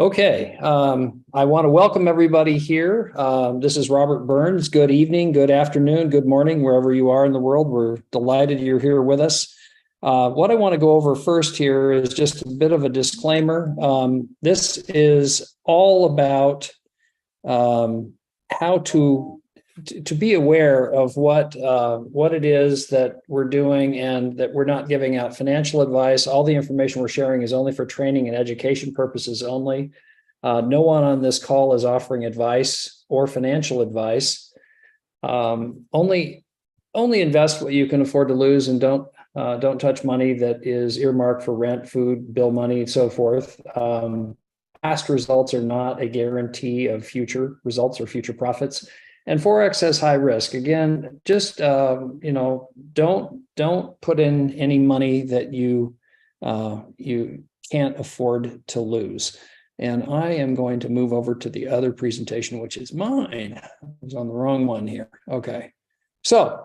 Okay, I want to welcome everybody here. This is Robert Burns. Good evening, good afternoon, good morning, wherever you are in the world. We're delighted you're here with us. What I want to go over first here is just a bit of a disclaimer. This is all about how to be aware of what it is that we're doing, and that we're not giving out financial advice. All the information we're sharing is only for training and education purposes only. No one on this call is offering advice or financial advice. Only invest what you can afford to lose, and don't touch money that is earmarked for rent, food, bill money, and so forth. Past results are not a guarantee of future results or future profits. And Forex has high risk. Again, just don't put in any money that you can't afford to lose. And I am going to move over to the other presentation, which is mine. I was on the wrong one here. Okay, so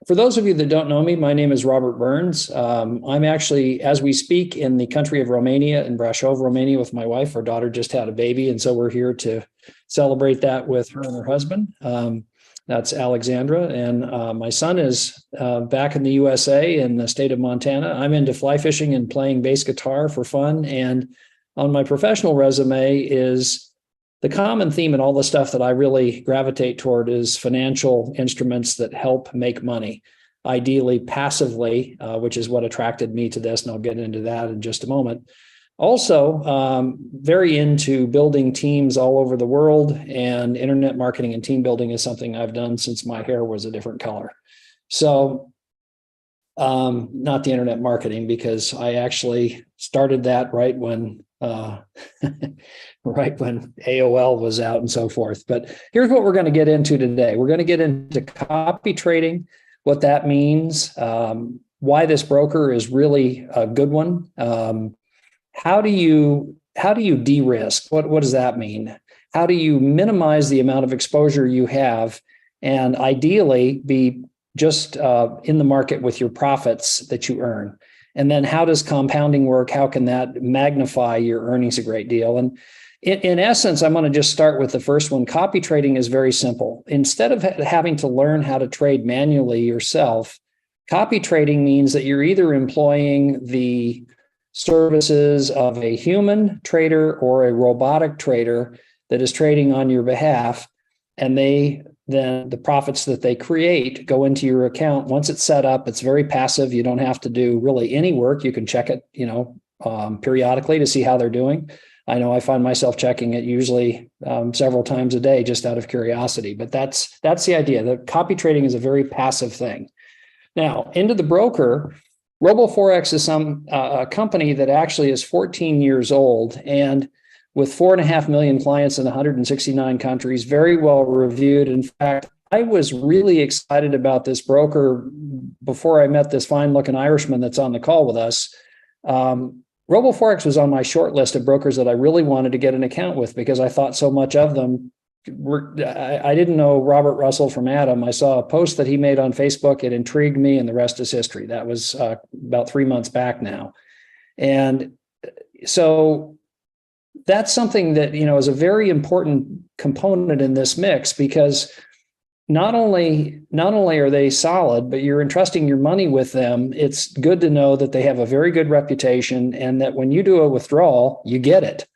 for those of you that don't know me, my name is Robert Burns. I'm actually, as we speak, in the country of Romania, in Brașov, Romania, with my wife. Our daughter just had a baby, and so we're here to celebrate that with her and her husband. That's Alexandra. And my son is back in the USA, in the state of Montana. I'm into fly fishing and playing bass guitar for fun. And on my professional resume is the common theme, and all the stuff that I really gravitate toward is financial instruments that help make money, ideally passively, which is what attracted me to this. And I'll get into that in just a moment. Also, very into building teams all over the world, and internet marketing and team building is something I've done since my hair was a different color. So not the internet marketing, because I actually started that right when AOL was out and so forth. But here's what we're going to get into today. We're going to get into copy trading, what that means, why this broker is really a good one. How do you de-risk? What does that mean? How do you minimize the amount of exposure you have, and ideally be just in the market with your profits that you earn? And then how does compounding work? How can that magnify your earnings a great deal? And in essence, I'm going to just start with the first one. Copy trading is very simple. Instead of having to learn how to trade manually yourself, copy trading means that you're either employing the services of a human trader or a robotic trader that is trading on your behalf, and then the profits that they create go into your account. Once it's set up, it's very passive. You don't have to do really any work. You can check it, periodically to see how they're doing. I know I find myself checking it usually several times a day, just out of curiosity. But that's the idea. That copy trading is a very passive thing. Now, into the broker. RoboForex is a company that actually is 14 years old, and with 4.5 million clients in 169 countries, very well reviewed. In fact, I was really excited about this broker before I met this fine-looking Irishman that's on the call with us. RoboForex was on my short list of brokers that I really wanted to get an account with, because I thought so much of them. I didn't know Robert Russell from Adam. I saw a post that he made on Facebook. It intrigued me, and the rest is history. That was about 3 months back now. And so that's something that, is a very important component in this mix, because not only are they solid, but you're entrusting your money with them. It's good to know that they have a very good reputation, and that when you do a withdrawal, you get it.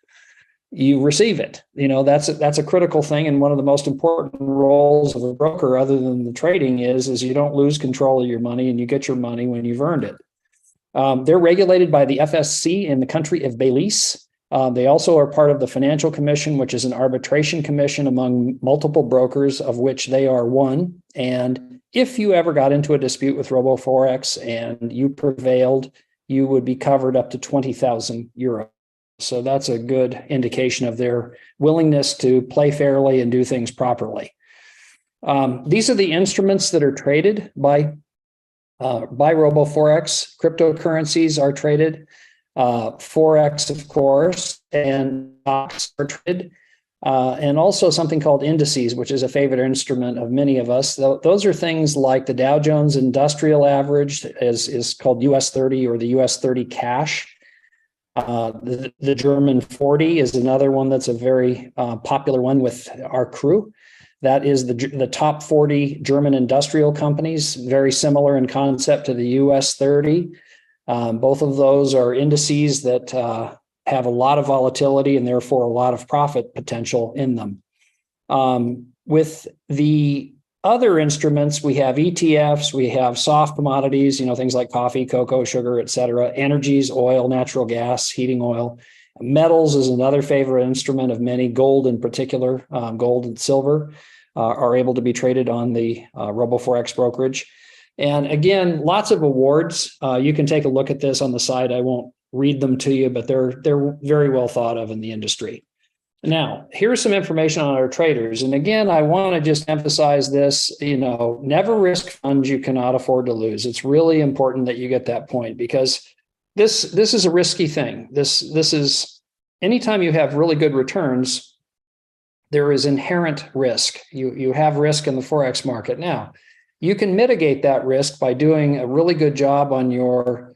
You receive it. That's a critical thing. And one of the most important roles of a broker, other than the trading, is you don't lose control of your money, and you get your money when you've earned it. They're regulated by the FSC in the country of Belize. They also are part of the Financial Commission, which is an arbitration commission among multiple brokers, of which they are one. And if you ever got into a dispute with RoboForex and you prevailed, you would be covered up to 20,000 euros. So that's a good indication of their willingness to play fairly and do things properly. These are the instruments that are traded by RoboForex. Cryptocurrencies are traded, Forex, of course, and stocks are traded, and also something called indices, which is a favorite instrument of many of us. Those are things like the Dow Jones Industrial Average is called US 30, or the US 30 cash. The German 40 is another one that's a very popular one with our crew. That is the top 40 German industrial companies, very similar in concept to the US 30. Both of those are indices that have a lot of volatility and therefore a lot of profit potential in them. With the other instruments, we have ETFs, we have soft commodities, things like coffee, cocoa, sugar, et cetera, energies, oil, natural gas, heating oil. Metals is another favorite instrument of many, gold in particular, gold and silver are able to be traded on the RoboForex brokerage. And again, lots of awards. You can take a look at this on the side. I won't read them to you, but they're very well thought of in the industry. Now, here's some information on our traders. And again, I want to just emphasize this, never risk funds you cannot afford to lose. It's really important that you get that point, because this is a risky thing. This is anytime you have really good returns, there is inherent risk. You have risk in the Forex market. Now, you can mitigate that risk by doing a really good job on your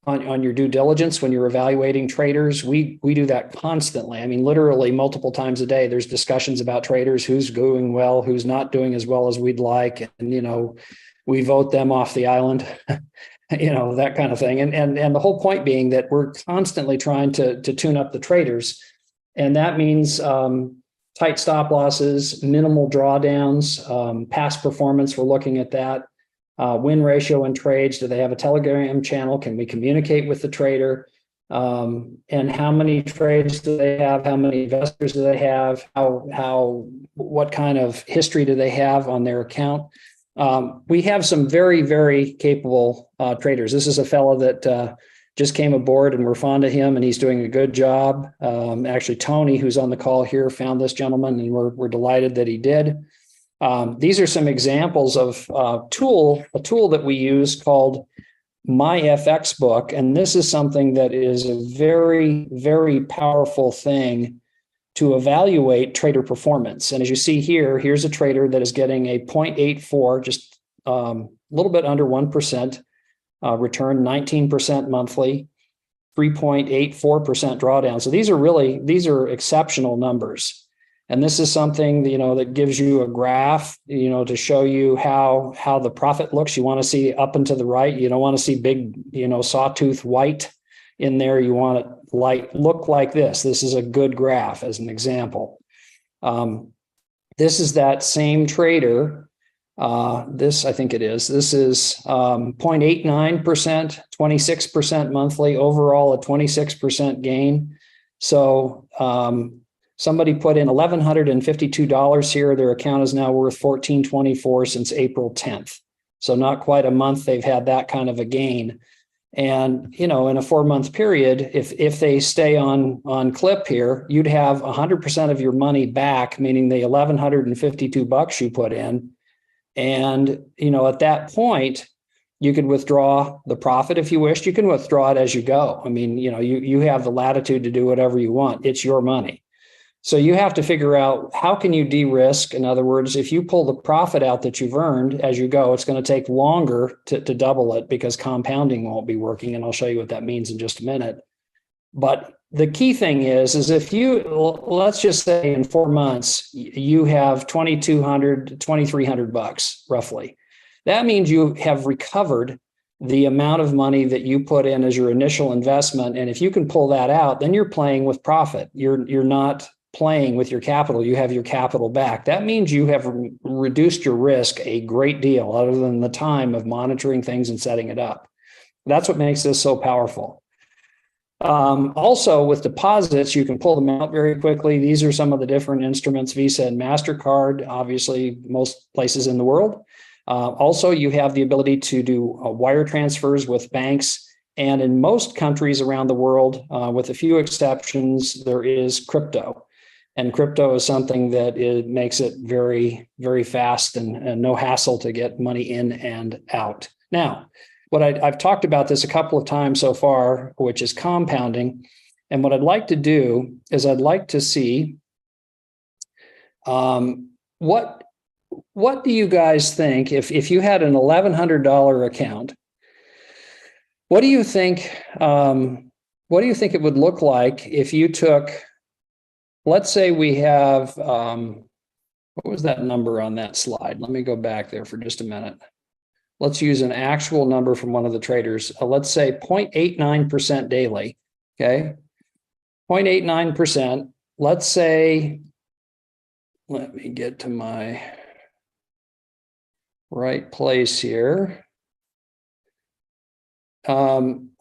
on your due diligence when you're evaluating traders. We do that constantly. I mean, literally multiple times a day, there's discussions about traders, who's doing well, who's not doing as well as we'd like. And, we vote them off the island, that kind of thing. And the whole point being that we're constantly trying to tune up the traders. And that means tight stop losses, minimal drawdowns, past performance. We're looking at that. Win ratio in trades. Do they have a Telegram channel? Can we communicate with the trader? And how many trades do they have? How many investors do they have? What kind of history do they have on their account? We have some very, very capable traders. This is a fellow that just came aboard, and we're fond of him, and he's doing a good job. Actually, Tony, who's on the call here, found this gentleman, and we're delighted that he did. These are some examples of a tool that we use called My FX Book. And this is something that is a very, very powerful thing to evaluate trader performance. And as you see here, here's a trader that is getting a 0.84, just a little bit under 1% return, 19% monthly, 3.84% drawdown. So these are exceptional numbers. And this is something, that gives you a graph, to show you how the profit looks. You want to see up and to the right. You don't want to see big, sawtooth white in there. You want it look like this. This is a good graph as an example. This is that same trader. This, I think it is. This is 0.89%, 26% monthly, overall a 26% gain. So, somebody put in $1,152 here. Their account is now worth $1,424 since April 10th. So not quite a month they've had that kind of a gain. And, in a 4-month period, if they stay on clip here, you'd have 100% of your money back, meaning the $1,152 you put in. And, at that point, you could withdraw the profit if you wished. You can withdraw it as you go. I mean, you have the latitude to do whatever you want. It's your money. So you have to figure out, how can you de-risk? In other words, if you pull the profit out that you've earned as you go, it's going to take longer to double it, because compounding won't be working. And I'll show you what that means in just a minute. But the key thing is if let's just say in 4 months, you have $2,200, $2,300 roughly. That means you have recovered the amount of money that you put in as your initial investment. And if you can pull that out, then you're playing with profit. You're not playing with your capital. You have your capital back. That means you have reduced your risk a great deal, other than the time of monitoring things and setting it up. That's what makes this so powerful. Also, with deposits, you can pull them out very quickly. These are some of the different instruments, Visa and MasterCard, obviously most places in the world. Also, you have the ability to do wire transfers with banks. And in most countries around the world, with a few exceptions, there is crypto. And crypto is something that makes it very, very fast and no hassle to get money in and out. Now, I've talked about this a couple of times so far, which is compounding. And what I'd like to do is I'd like to see what do you guys think if you had an $1,100 account? What do you think what do you think it would look like if you took, let's say we have, what was that number on that slide? Let me go back there for just a minute. Let's use an actual number from one of the traders. Let's say 0.89% daily, okay? 0.89%. Let's say, let me get to my right place here.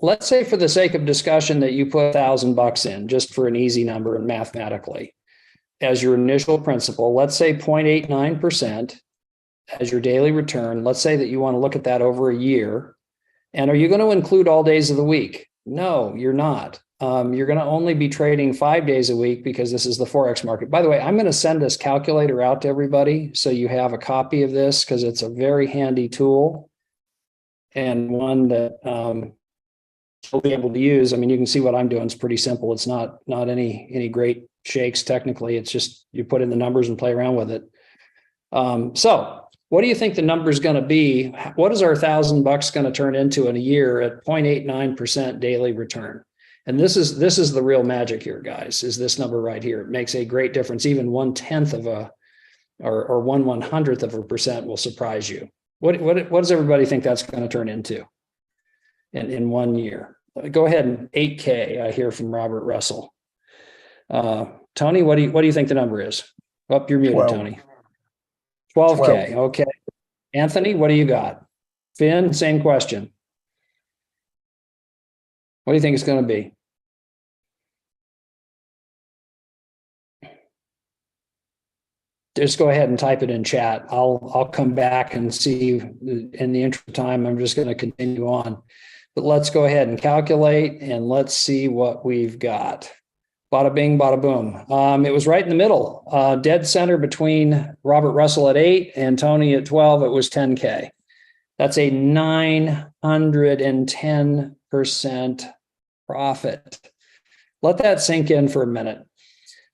Let's say for the sake of discussion that you put $1,000 in, just for an easy number and mathematically, as your initial principal. Let's say 0.89% as your daily return. Let's say that you want to look at that over a year. And are you going to include all days of the week? No, you're not. You're going to only be trading 5 days a week because this is the Forex market. By the way, I'm going to send this calculator out to everybody so you have a copy of this, because it's a very handy tool and one that you'll be able to use. I mean, you can see what I'm doing is pretty simple. It's not any great shakes technically. It's just you put in the numbers and play around with it. So what do you think the number is going to be? What is our $1,000 going to turn into in a year at 0.89% daily return? And this is the real magic here, guys, is this number right here. It makes a great difference. Even 1/10 of a, or 1/100th of a percent will surprise you. What does everybody think that's going to turn into in 1 year? Go ahead and 8K. I hear from Robert Russell. Tony, what do you think the number is? Oh, you're muted, 12. Tony. 12K. Okay. Anthony, what do you got? Finn, same question. What do you think it's going to be? Just go ahead and type it in chat. I'll come back and see in the interest time. I'm just going to continue on, but let's go ahead and calculate and let's see what we've got. Bada bing, bada boom. It was right in the middle, dead center between Robert Russell at 8 and Tony at 12. It was 10K. That's a 910% profit. Let that sink in for a minute.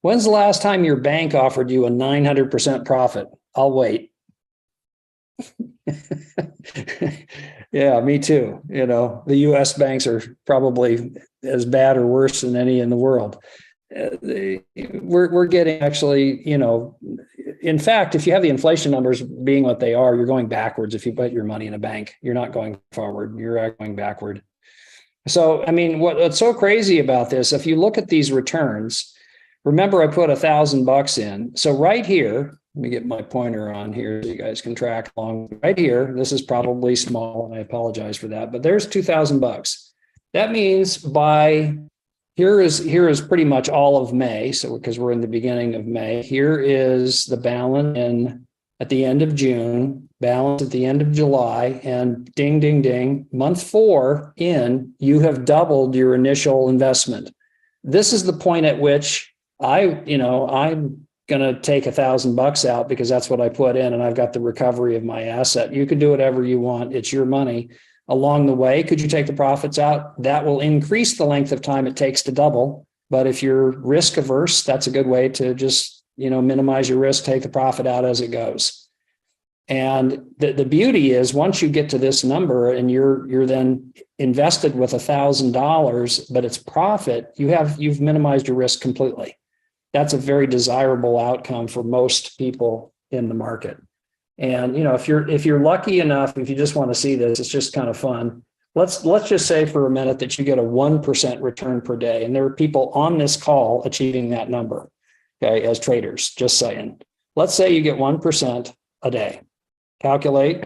When's the last time your bank offered you a 900% profit? I'll wait. Yeah, me too. You know, the US banks are probably as bad or worse than any in the world. We're getting actually, you know, in fact, if you have the inflation numbers being what they are, you're going backwards. If you put your money in a bank, you're not going forward, you're going backward. So, I mean, what's so crazy about this, if you look at these returns, remember I put $1,000 in. So right here, let me get my pointer on here so you guys can track along. Right here, this is probably small, and I apologize for that, but there's $2,000. That means by here is pretty much all of May. So because we're in the beginning of May, here is the balance at the end of June, balance at the end of July, and ding, ding, ding, month 4 in, you have doubled your initial investment. This is the point at which I'm going to take $1,000 out because that's what I put in and I've got the recovery of my asset. You can do whatever you want. It's your money. Along the way, could you take the profits out? That will increase the length of time it takes to double. But if you're risk averse, that's a good way to just, minimize your risk, take the profit out as it goes. And the beauty is once you get to this number and you're then invested with $1,000, but it's profit, you've minimized your risk completely. That's a very desirable outcome for most people in the market. And if you're lucky enough, if you just want to see this, it's just kind of fun. Let's just say for a minute that you get a 1% return per day, and there are people on this call achieving that number. Okay, as traders, just saying. Let's say you get 1% a day. Calculate,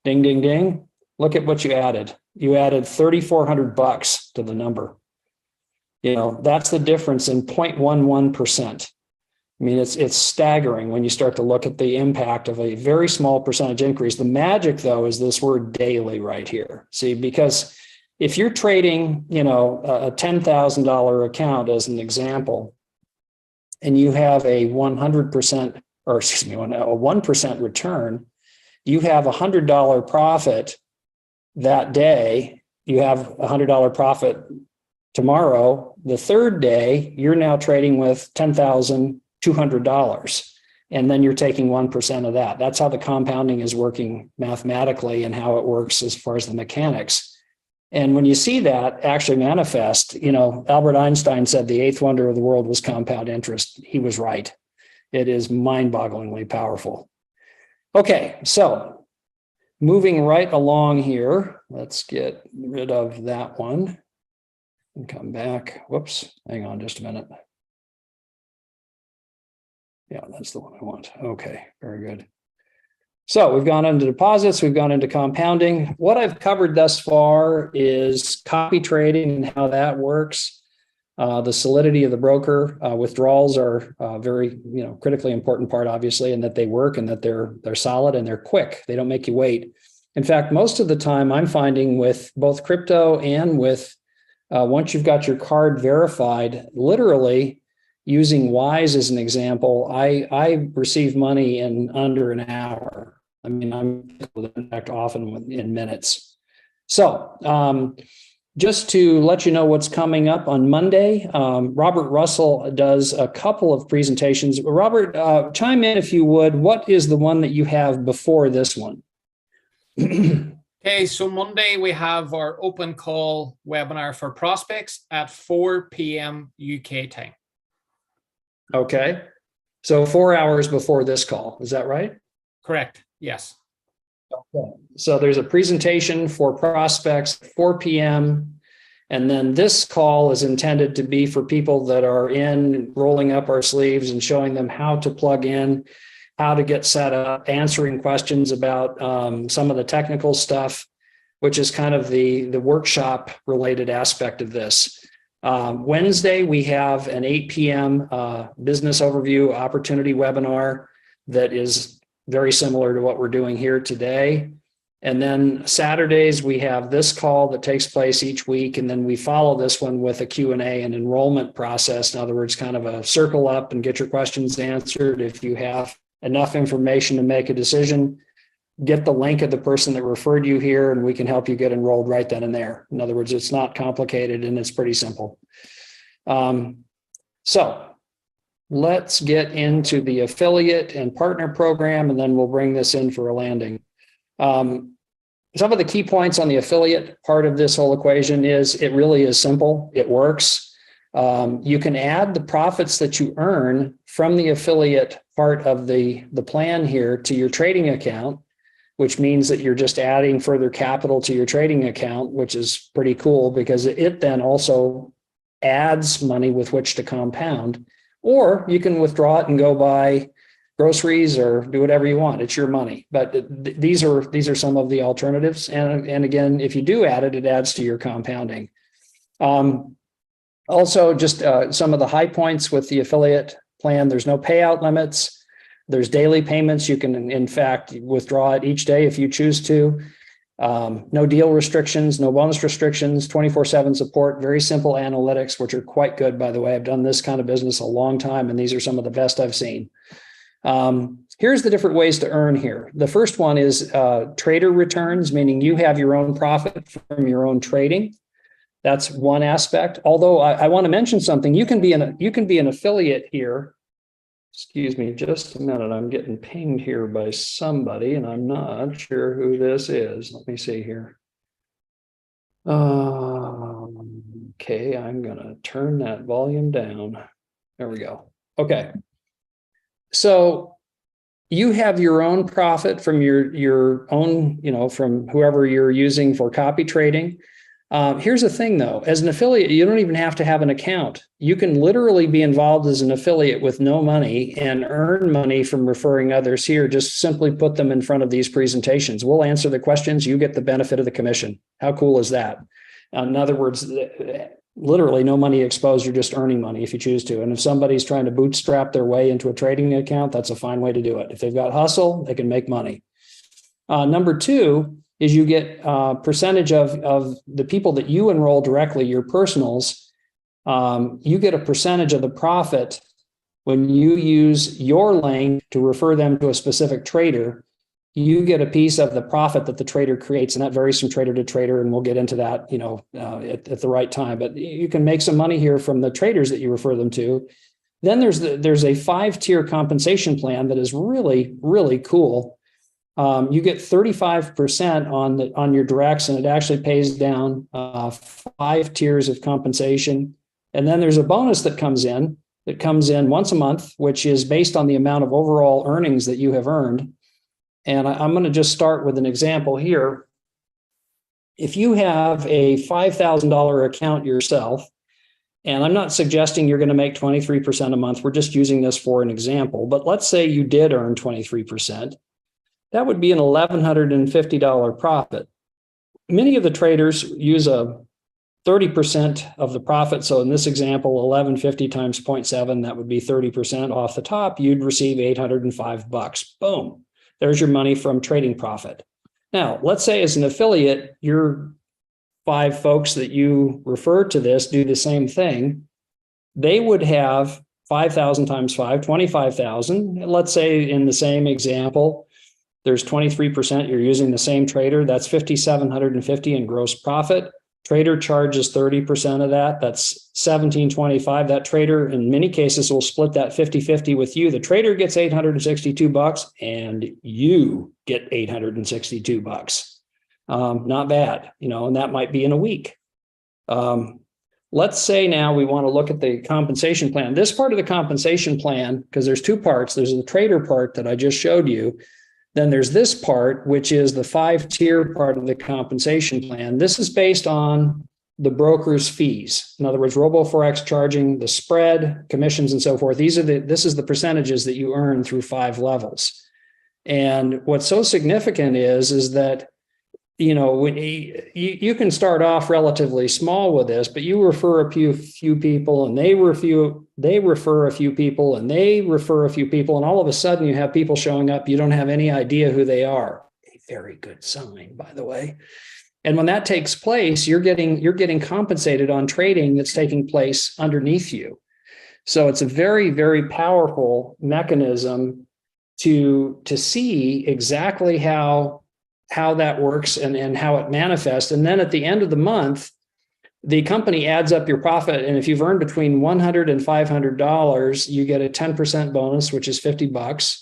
ding, ding, ding. Look at what you added. You added $3,400 to the number. That's the difference in 0.11%. I mean, it's staggering when you start to look at the impact of a very small percentage increase. The magic, though, is this word daily right here. See, because if you're trading, a $10,000 account as an example, and you have a 100%, or excuse me, a 1% return, you have $100 profit that day. You have $100 profit tomorrow. The third day, you're now trading with $10,200. And then you're taking 1% of that. That's how the compounding is working mathematically and how it works as far as the mechanics. And when you see that actually manifest, Albert Einstein said the eighth wonder of the world was compound interest. He was right. It is mind-bogglingly powerful. Okay, so moving right along here, let's get rid of that one and come back. Whoops, hang on just a minute. Yeah, that's the one I want. Okay, very good. So we've gone into deposits, we've gone into compounding. What I've covered thus far is copy trading and how that works. The solidity of the broker. Withdrawals are very, critically important part, obviously, and that they work and that they're solid and they're quick. They don't make you wait. In fact, most of the time I'm finding with both crypto and with once you've got your card verified, literally using Wise as an example, I receive money in under an hour. I mean, I'm in fact often in minutes. So just to let you know what's coming up on Monday, Robert Russell does a couple of presentations. Robert, chime in if you would. What is the one that you have before this one? Okay, so Monday we have our open call webinar for prospects at 4 p.m. UK time. Okay, so 4 hours before this call, is that right? Correct, yes. Okay. So there's a presentation for prospects at 4 p.m. And then this call is intended to be for people that are in rolling up our sleeves and showing them how to plug in, how to get set up, answering questions about some of the technical stuff, which is kind of the workshop related aspect of this. Wednesday, we have an 8 p.m. Business overview opportunity webinar that is very similar to what we're doing here today. And then Saturdays, we have this call that takes place each week. And then we follow this one with a Q&A and enrollment process. In other words, kind of a circle up and get your questions answered. If you have enough information to make a decision, get the link of the person that referred you here, and we can help you get enrolled right then and there. In other words, it's not complicated and it's pretty simple. So let's get into the affiliate and partner program, and then we'll bring this in for a landing. Some of the key points on the affiliate part of this whole equation is it really is simple. It works. You can add the profits that you earn from the affiliate part of the plan here to your trading account, which means that you're just adding further capital to your trading account, which is pretty cool because it then also adds money with which to compound. Or you can withdraw it and go buy groceries or do whatever you want. It's your money. But these are some of the alternatives. And again, if you do add it, it adds to your compounding. Also, just some of the high points with the affiliate plan. There's no payout limits. There's daily payments. You can, in fact, withdraw it each day if you choose to. No deal restrictions, no bonus restrictions, 24/7 support, very simple analytics, which are quite good, by the way. I've done this kind of business a long time, and these are some of the best I've seen. Here's the different ways to earn here. The first one is trader returns, meaning you have your own profit from your own trading. That's one aspect. Although I want to mention something, you can be an affiliate here. Excuse me, just a minute. I'm getting pinged here by somebody, and I'm not sure who this is. Let me see here. Okay, I'm going to turn that volume down. There we go. Okay. So you have your own profit from your own, from whoever you're using for copy trading. Here's the thing, though. As an affiliate, you don't even have to have an account. You can literally be involved as an affiliate with no money and earn money from referring others here. Just simply put them in front of these presentations. We'll answer the questions. You get the benefit of the commission. How cool is that? In other words, literally no money exposed. You're just earning money if you choose to. And if somebody's trying to bootstrap their way into a trading account, that's a fine way to do it. If they've got hustle, they can make money. Number two is you get a percentage of the people that you enroll directly, your personals. You get a percentage of the profit when you use your link to refer them to a specific trader. You get a piece of the profit that the trader creates, and that varies from trader to trader, and we'll get into that, at the right time. But you can make some money here from the traders that you refer them to. Then there's a 5-tier compensation plan that is really, really cool. you get 35% on your directs, and it actually pays down 5 tiers of compensation. And then there's a bonus that comes in once a month, which is based on the amount of overall earnings that you have earned. And I'm going to just start with an example here. If you have a $5,000 account yourself, and I'm not suggesting you're going to make 23% a month, we're just using this for an example, but let's say you did earn 23%, that would be an $1,150 profit. Many of the traders use a 30% of the profit. So in this example, 1150 times 0.7, that would be 30% off the top. You'd receive $805. Boom. There's your money from trading profit. Now, let's say as an affiliate, your 5 folks that you refer to this do the same thing. They would have 5,000 times 5, 25,000. Let's say in the same example, there's 23%. You're using the same trader. That's 5,750 in gross profit. Trader charges 30% of that. That's 1,725. That trader, in many cases, will split that 50-50 with you. The trader gets $862 and you get $862. Not bad, and that might be in a week. Let's say now we want to look at the compensation plan. This part of the compensation plan, because there's 2 parts. There's the trader part that I just showed you. Then there's this part, which is the 5-tier part of the compensation plan. This is based on the broker's fees. In other words, RoboForex charging the spread, commissions, and so forth. This is the percentages that you earn through 5 levels. And what's so significant is that, when you can start off relatively small with this, but you refer a few people, and they refer a few people, and they refer a few people, and all of a sudden you have people showing up. You don't have any idea who they are. A very good sign, by the way. And when that takes place, you're getting compensated on trading that's taking place underneath you. So it's a very, very powerful mechanism to see exactly how that works and how it manifests. And then at the end of the month, the company adds up your profit. And if you've earned between $100 and $500, you get a 10% bonus, which is $50.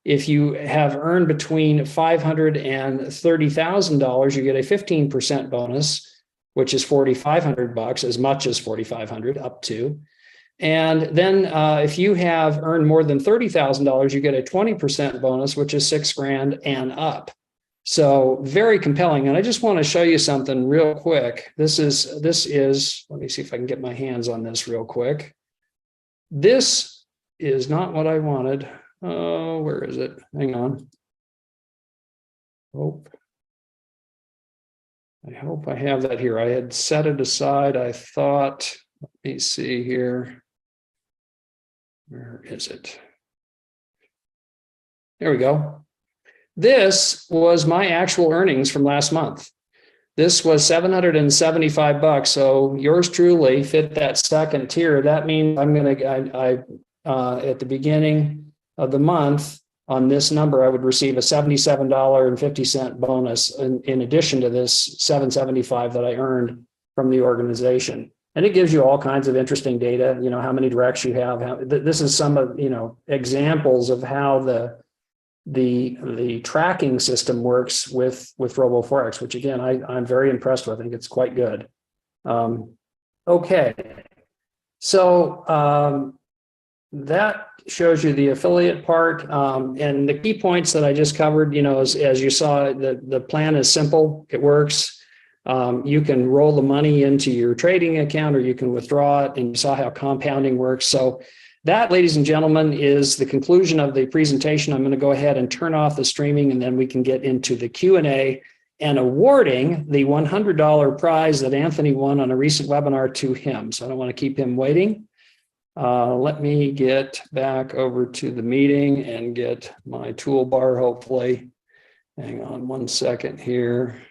If you have earned between $500 and $30,000, you get a 15% bonus, which is $4,500, as much as $4,500 up to. And then if you have earned more than $30,000, you get a 20% bonus, which is $6,000 and up. So very compelling. And I just want to show you something real quick. This is, let me see if I can get my hands on this real quick. This is not what I wanted. Oh, where is it? Hang on. I hope I have that here. I had set it aside. I thought, let me see here. Where is it? There we go. This was my actual earnings from last month. This was $775. So yours truly fit that second tier. That means I'm going to, at the beginning of the month on this number, I would receive a $77.50 bonus in addition to this $775 that I earned from the organization. And it gives you all kinds of interesting data, how many directs you have. This is some of, examples of how the tracking system works with RoboForex, which again, I'm very impressed with. I think it's quite good. Okay. So that shows you the affiliate part. And the key points that I just covered, as you saw, the plan is simple. It works. You can roll the money into your trading account, or you can withdraw it, and you saw how compounding works. So that, ladies and gentlemen, is the conclusion of the presentation. I'm going to go ahead and turn off the streaming, and then we can get into the Q&A and awarding the $100 prize that Anthony won on a recent webinar to him. So I don't want to keep him waiting. Let me get back over to the meeting and get my toolbar, hopefully. Hang on one second here.